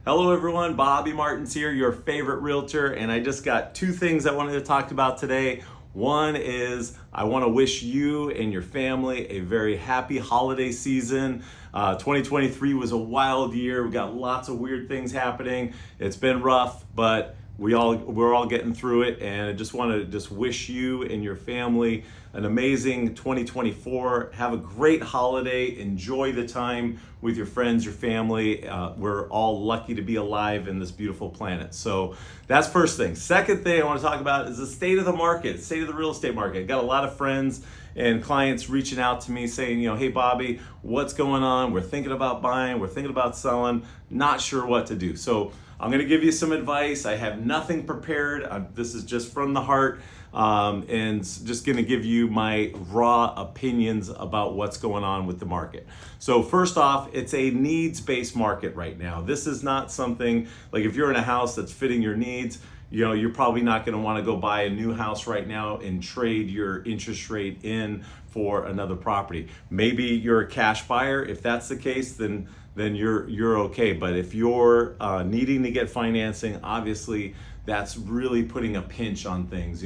Hello everyone, Bobby Martins here, your favorite realtor, and I just got two things I wanted to talk about today. One is I want to wish you and your family a very happy holiday season. 2023 was a wild year. We got lots of weird things happening. It's been rough, but we're all getting through it, and I just want to wish you and your family an amazing 2024. Have a great holiday. Enjoy the time with your friends, your family. We're all lucky to be alive in this beautiful planet. So that's first thing. Second thing I want to talk about is the state of the market, state of the real estate market. I got a lot of friends and clients reaching out to me saying, hey Bobby, what's going on? We're thinking about buying, we're thinking about selling, not sure what to do. So I'm going to give you some advice. I have nothing prepared. This is just from the heart, and just going to give you my raw opinions about what's going on with the market. So first off, it's a needs-based market right now. This is not something like if you're in a house that's fitting your needs, you're probably not going to want to go buy a new house right now and trade your interest rate in for another property. Maybe you're a cash buyer. If that's the case, then you're okay. But if you're needing to get financing, obviously that's really putting a pinch on things.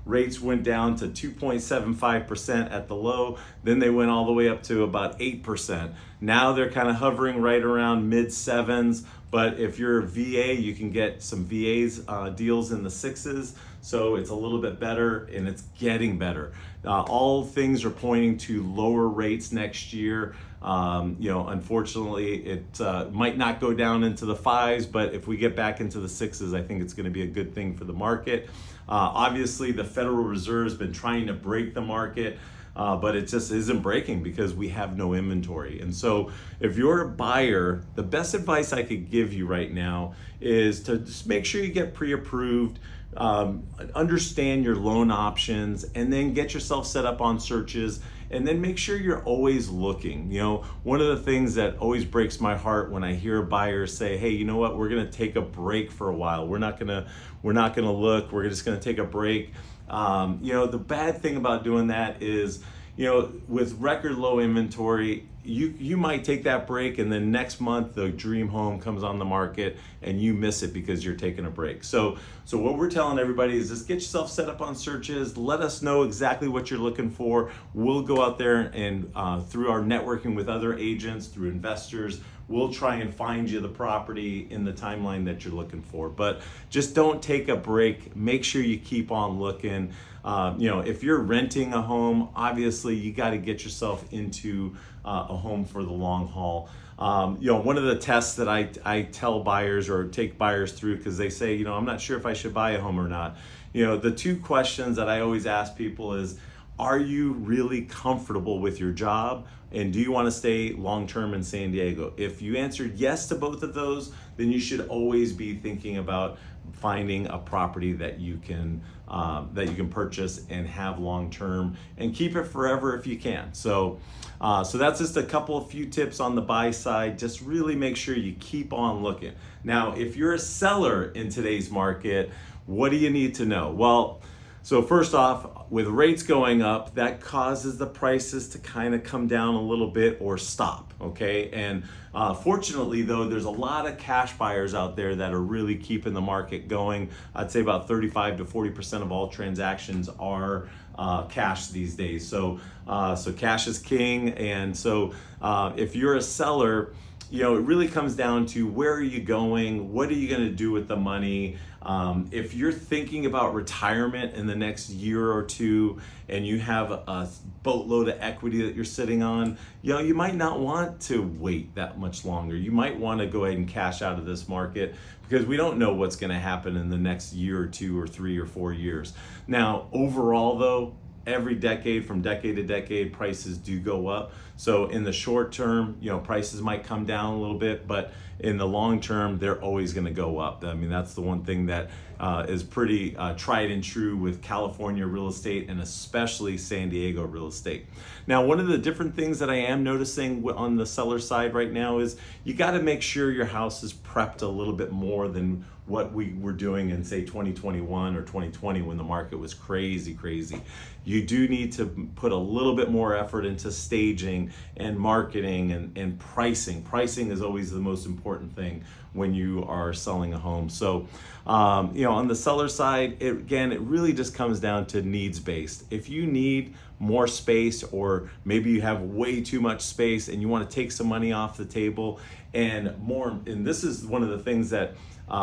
Rates went down to 2.75% at the low, then they went all the way up to about 8%. Now they're kind of hovering right around mid sevens. But if you're a VA, you can get some VAs deals in the sixes. So it's a little bit better, and it's getting better. All things are pointing to lower rates next year. Unfortunately, it might not go down into the fives, but if we get back into the sixes, I think it's going to be a good thing for the market. Obviously, the Federal Reserve has been trying to break the market, but it just isn't breaking because we have no inventory. And so if you're a buyer, the best advice I could give you right now is to just make sure you get pre-approved, understand your loan options, and then get yourself set up on searches. And then make sure you're always looking. One of the things that always breaks my heart when I hear buyers say, hey, you know what, we're gonna take a break for a while. We're not gonna look, we're just gonna take a break. The bad thing about doing that is, with record low inventory, you might take that break, and then next month the dream home comes on the market and you miss it because you're taking a break. So what we're telling everybody is just get yourself set up on searches. Let us know exactly what you're looking for. We'll go out there and through our networking with other agents, through investors, we'll try and find you the property in the timeline that you're looking for. But just don't take a break. Make sure you keep on looking. If you're renting a home, obviously you got to get yourself into a home for the long haul. One of the tests that I tell buyers or take buyers through, because they say, I'm not sure if I should buy a home or not. The two questions that I always ask people is, are you really comfortable with your job? And do you want to stay long-term in San Diego? If you answered yes to both of those, then you should always be thinking about finding a property that you can purchase and have long-term and keep it forever if you can. So that's just a few tips on the buy side. Just really make sure you keep on looking. Now, if you're a seller in today's market, what do you need to know? Well, so first off, with rates going up, that causes the prices to kind of come down a little bit or stop, okay? And fortunately though, there's a lot of cash buyers out there that are really keeping the market going. I'd say about 35 to 40% of all transactions are cash these days. So cash is king. And so if you're a seller, it really comes down to where are you going? What are you going to do with the money? If you're thinking about retirement in the next year or two and you have a boatload of equity that you're sitting on, you might not want to wait that much longer. You might want to go ahead and cash out of this market because we don't know what's going to happen in the next year or two or 3 or 4 years. Now, overall though, every decade, from decade to decade, prices do go up. So in the short term, prices might come down a little bit, but in the long term, they're always going to go up. I mean, that's the one thing that is pretty tried and true with California real estate, and especially San Diego real estate. Now, one of the different things that I am noticing on the seller side right now is you got to make sure your house is prepped a little bit more than what we were doing in, say, 2021 or 2020 when the market was crazy. You do need to put a little bit more effort into staging and marketing and pricing. Pricing is always the most important thing. when you are selling a home. So, on the seller side, it really just comes down to needs based. If you need more space, or maybe you have way too much space and you want to take some money off the table and this is one of the things that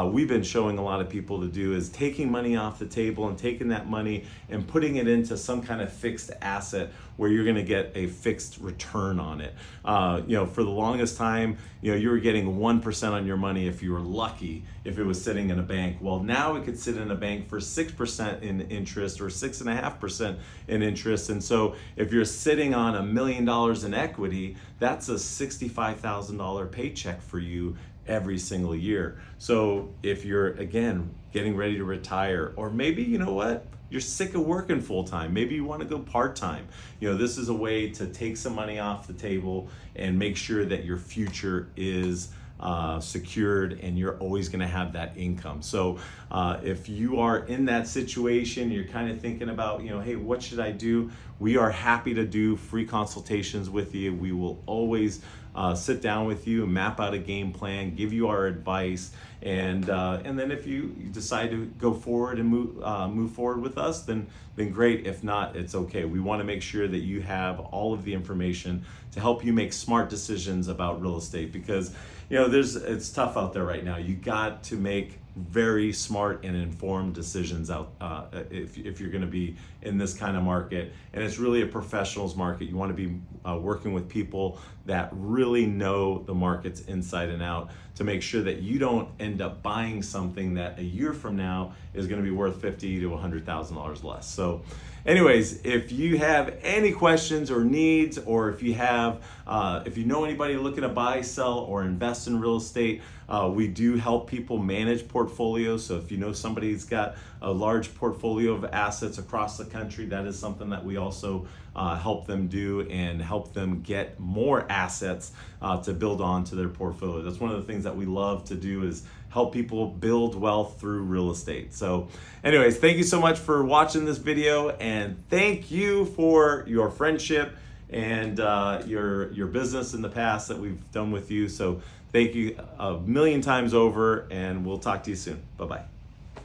we've been showing a lot of people to do, is taking money off the table and taking that money and putting it into some kind of fixed asset where you're going to get a fixed return on it. For the longest time, you were getting 1% on your money if you were lucky, if it was sitting in a bank. Well, now it could sit in a bank for 6% in interest or 6.5% in interest. And so if you're sitting on $1 million in equity, that's a $65,000 paycheck for you every single year. So if you're, again, getting ready to retire, or maybe, you're sick of working full time, maybe you want to go part time, this is a way to take some money off the table and make sure that your future is secured and you're always going to have that income. So if you are in that situation, you're kind of thinking about, hey, what should I do? We are happy to do free consultations with you. We will always sit down with you, map out a game plan, give you our advice, and then if you decide to go forward and move forward with us, then great. If not, it's okay. We want to make sure that you have all of the information to help you make smart decisions about real estate, because it's tough out there right now. You got to make very smart and informed decisions if you're going to be in this kind of market. And it's really a professionals market. You want to be working with people that really know the markets inside and out, to make sure that you don't end up buying something that a year from now is going to be worth $50,000 to $100,000 less. So anyways, if you have any questions or needs, or if you know anybody looking to buy, sell, or invest in real estate, we do help people manage portfolios. So if you know somebody's got a large portfolio of assets across the country, that is something that we also help them do, and help them get more assets to build on to their portfolio. That's one of the things that we love to do, is help people build wealth through real estate. So anyways, thank you so much for watching this video, and thank you for your friendship and your business in the past that we've done with you. So thank you a million times over, and we'll talk to you soon. Bye-bye.